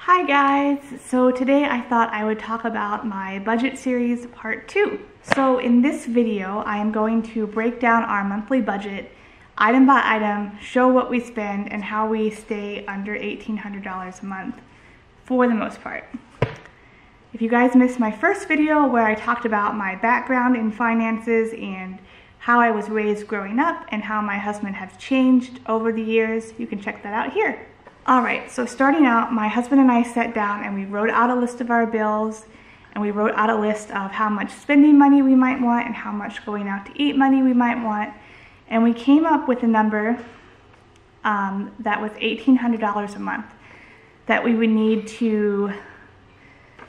Hi guys! So today I thought I would talk about my budget series part 2. So in this video I am going to break down our monthly budget item by item, show what we spend and how we stay under $1,800 a month for the most part. If you guys missed my first video where I talked about my background in finances and how I was raised growing up and how my husband has changed over the years, you can check that out here. Alright, so starting out, my husband and I sat down and we wrote out a list of our bills, and we wrote out a list of how much spending money we might want and how much going out to eat money we might want, and we came up with a number that was $1,800 a month that we would need to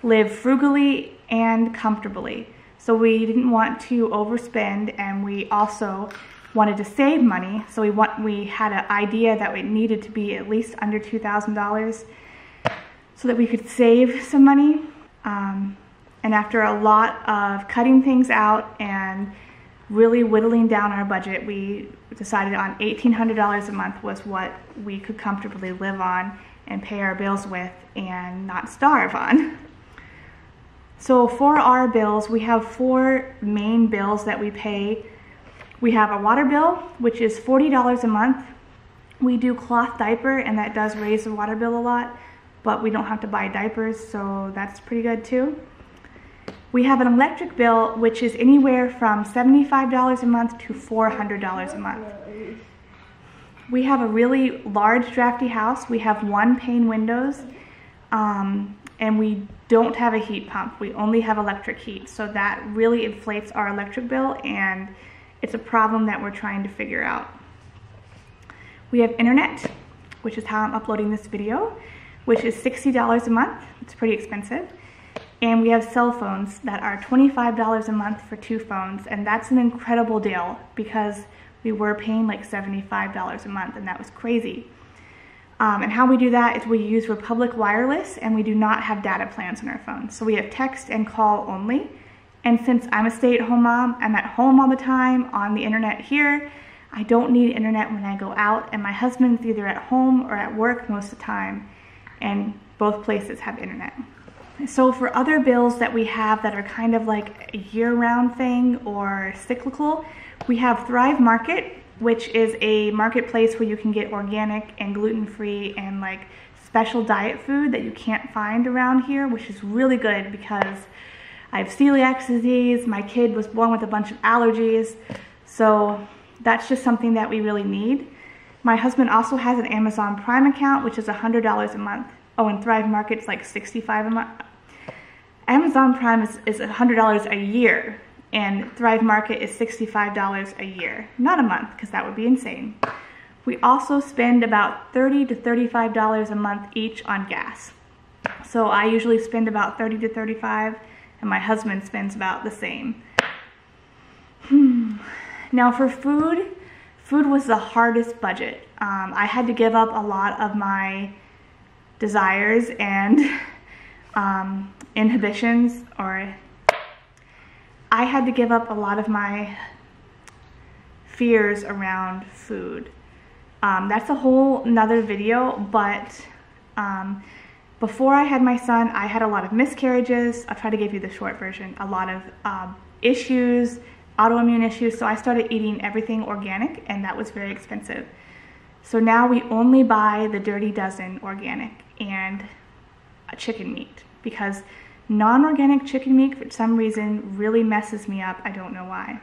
live frugally and comfortably. So we didn't want to overspend, and we also wanted to save money, so we had an idea that it needed to be at least under $2,000 so that we could save some money. And after a lot of cutting things out and really whittling down our budget, we decided on $1,800 a month was what we could comfortably live on and pay our bills with and not starve on. So for our bills, we have 4 main bills that we pay. We have a water bill, which is $40 a month. We do cloth diaper, and that does raise the water bill a lot, but we don't have to buy diapers, so that's pretty good too. We have an electric bill, which is anywhere from $75 a month to $400 a month. We have a really large drafty house. We have 1-pane windows, and we don't have a heat pump. We only have electric heat, so that really inflates our electric bill, and it's a problem that we're trying to figure out. We have internet, which is how I'm uploading this video, which is $60 a month. It's pretty expensive. And we have cell phones that are $25 a month for 2 phones, and that's an incredible deal because we were paying like $75 a month, and that was crazy. And how we do that is we use Republic Wireless, and we do not have data plans on our phones. So we have text and call only. And since I'm a stay-at-home mom, I'm at home all the time on the internet here. I don't need internet when I go out, and my husband's either at home or at work most of the time, and both places have internet. So for other bills that we have that are kind of like a year-round thing or cyclical, we have Thrive Market, which is a marketplace where you can get organic and gluten-free and like special diet food that you can't find around here, which is really good because I have celiac disease, my kid was born with a bunch of allergies, so that's just something that we really need. My husband also has an Amazon Prime account, which is $100 a month. Oh, and Thrive Market's like $65 a month. Amazon Prime is $100 a year, and Thrive Market is $65 a year. Not a month, because that would be insane. We also spend about $30 to $35 a month each on gas. So I usually spend about $30 to $35, and my husband spends about the same. Now for food was the hardest budget. I had to give up a lot of my desires and inhibitions, or I had to give up a lot of my fears around food. That's a whole nother video, but before I had my son, I had a lot of miscarriages. I'll try to give you the short version. A lot of issues, autoimmune issues, so I started eating everything organic, and that was very expensive. So now we only buy the Dirty Dozen organic and chicken meat, because non-organic chicken meat for some reason really messes me up. I don't know why.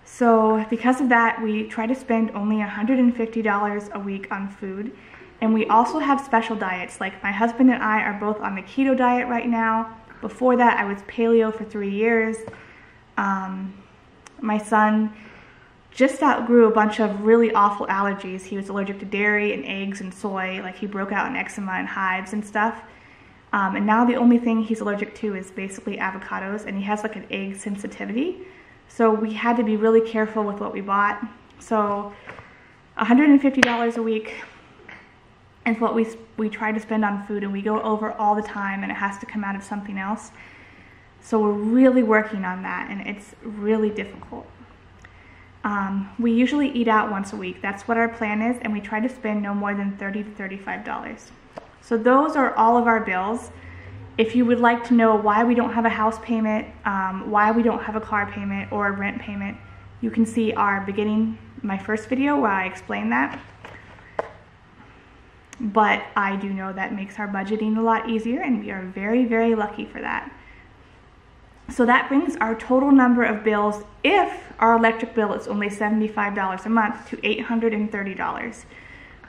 So because of that, we try to spend only $150 a week on food. And we also have special diets, like my husband and I are both on the keto diet right now. Before that, I was paleo for 3 years. My son just outgrew a bunch of really awful allergies. He was allergic to dairy and eggs and soy, like he broke out in eczema and hives and stuff. And now the only thing he's allergic to is basically avocados, and he has like an egg sensitivity. So we had to be really careful with what we bought. So $150 a week is what we try to spend on food, and we go over all the time, and it has to come out of something else. So we're really working on that, and it's really difficult. We usually eat out once a week. That's what our plan is, and we try to spend no more than $30 to $35. So those are all of our bills. If you would like to know why we don't have a house payment, why we don't have a car payment or a rent payment, you can see my first video where I explain that. But I do know that makes our budgeting a lot easier, and we are very, very lucky for that. So that brings our total number of bills, if our electric bill is only $75 a month, to $830,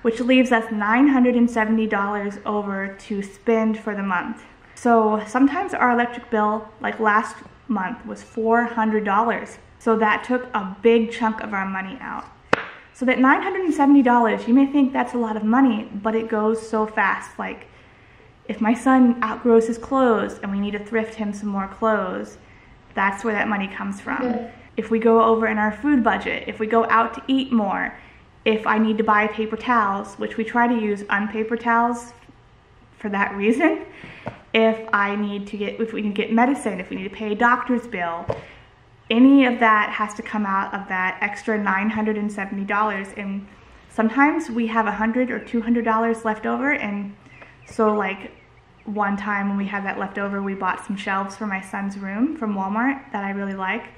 which leaves us $970 over to spend for the month. So sometimes our electric bill, like last month, was $400. So that took a big chunk of our money out. So that $970, you may think that's a lot of money, but it goes so fast. Like, if my son outgrows his clothes and we need to thrift him some more clothes, that's where that money comes from. If we go over in our food budget, if we go out to eat more, if I need to buy paper towels, which we try to use unpaper towels for that reason, if we need to get medicine, if we need to pay a doctor's bill, any of that has to come out of that extra $970. And sometimes we have $100 or $200 left over, and so like one time when we had that left over, we bought some shelves for my son's room from Walmart that I really like.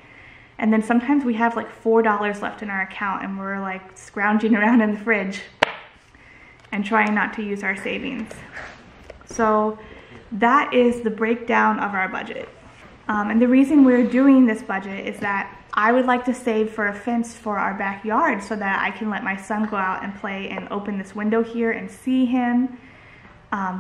And then sometimes we have like $4 left in our account, and we're like scrounging around in the fridge and trying not to use our savings. So that is the breakdown of our budget. And the reason we're doing this budget is that I would like to save for a fence for our backyard so that I can let my son go out and play and open this window here and see him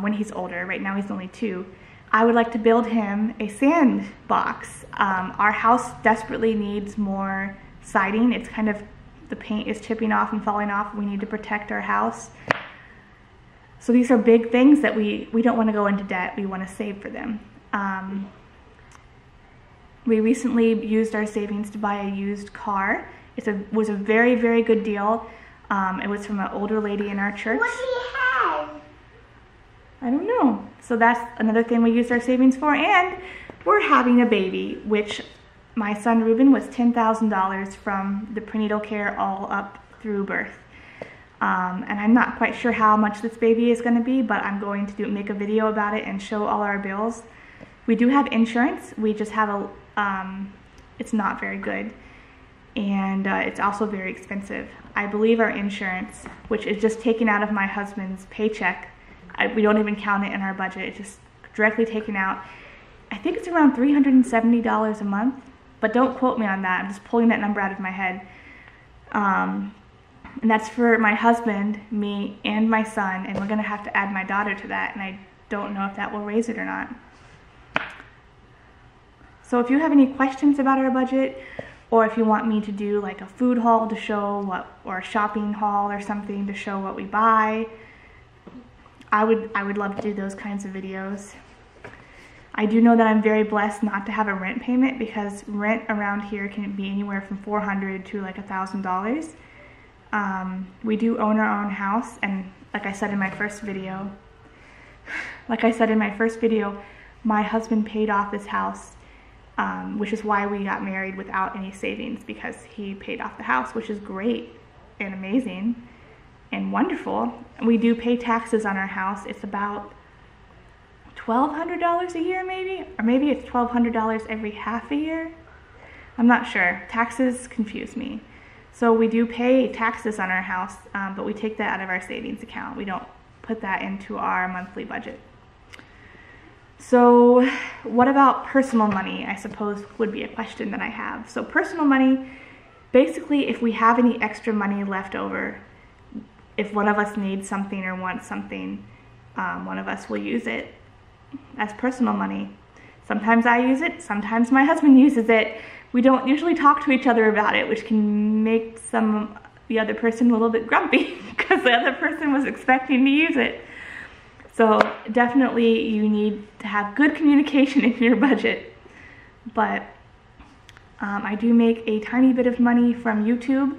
when he's older. Right now he's only 2. I would like to build him a sandbox. Our house desperately needs more siding. It's kind of, the paint is chipping off and falling off. We need to protect our house. So these are big things that we don't want to go into debt. We want to save for them. We recently used our savings to buy a used car. It was a very, very good deal. It was from an older lady in our church. What do you have? I don't know. So that's another thing we used our savings for. And we're having a baby, which my son Ruben was $10,000 from the prenatal care all up through birth. And I'm not quite sure how much this baby is going to be, but I'm going to make a video about it and show all our bills. We do have insurance. We just have it's not very good, and it's also very expensive. I believe our insurance, which is just taken out of my husband's paycheck, we don't even count it in our budget, it's just directly taken out. I think it's around $370 a month, but don't quote me on that. I'm just pulling that number out of my head. And that's for my husband, me, and my son, and we're going to have to add my daughter to that, and I don't know if that will raise it or not. So if you have any questions about our budget, or if you want me to do like a food haul to show or a shopping haul or something to show what we buy, I would love to do those kinds of videos. I do know that I'm very blessed not to have a rent payment, because rent around here can be anywhere from $400 to like $1,000. We do own our own house, and like I said in my first video, my husband paid off his house, which is why we got married without any savings, because he paid off the house, which is great and amazing and wonderful. We do pay taxes on our house. It's about $1,200 a year maybe, or maybe it's $1,200 every half a year. I'm not sure. Taxes confuse me. So we do pay taxes on our house, but we take that out of our savings account. We don't put that into our monthly budget. So what about personal money, I suppose would be a question that I have. So personal money, basically if we have any extra money left over, if one of us needs something or wants something, one of us will use it as personal money. Sometimes I use it, sometimes my husband uses it. We don't usually talk to each other about it, which can make the other person a little bit grumpy because the other person was expecting to use it. So definitely you need to have good communication in your budget. But I do make a tiny bit of money from YouTube.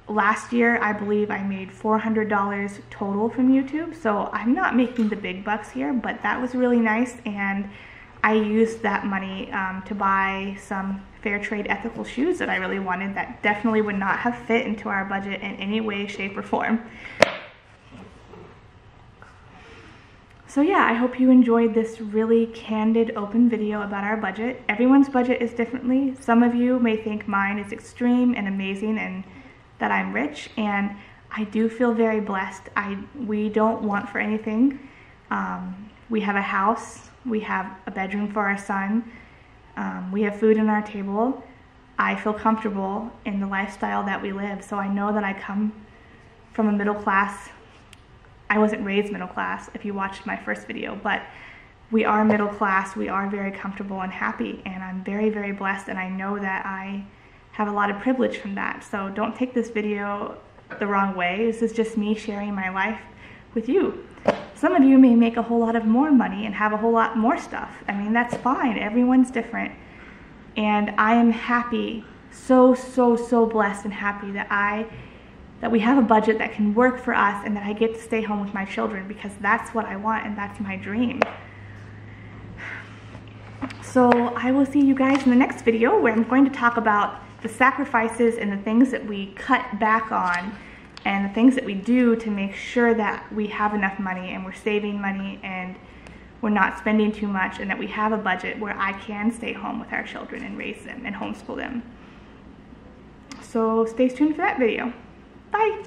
Last year, I believe I made $400 total from YouTube. So I'm not making the big bucks here, but that was really nice. And I used that money to buy some fair trade ethical shoes that I really wanted that definitely would not have fit into our budget in any way, shape, or form. So yeah, I hope you enjoyed this really candid, open video about our budget. Everyone's budget is differently. Some of you may think mine is extreme and amazing and that I'm rich, and I do feel very blessed. We don't want for anything. We have a house, we have a bedroom for our son, we have food on our table. I feel comfortable in the lifestyle that we live, so I know that I come from a middle class. I wasn't raised middle class if you watched my first video, but we are middle class, we are very comfortable and happy, and I'm very, very blessed, and I know that I have a lot of privilege from that. So don't take this video the wrong way. This is just me sharing my life with you. Some of you may make a whole lot of more money and have a whole lot more stuff. I mean, that's fine. Everyone's different. And I am happy, so blessed and happy that we have a budget that can work for us and that I get to stay home with my children, because that's what I want and that's my dream. So I will see you guys in the next video, where I'm going to talk about the sacrifices and the things that we cut back on and the things that we do to make sure that we have enough money and we're saving money and we're not spending too much, and that we have a budget where I can stay home with our children and raise them and homeschool them. So stay tuned for that video. Bye.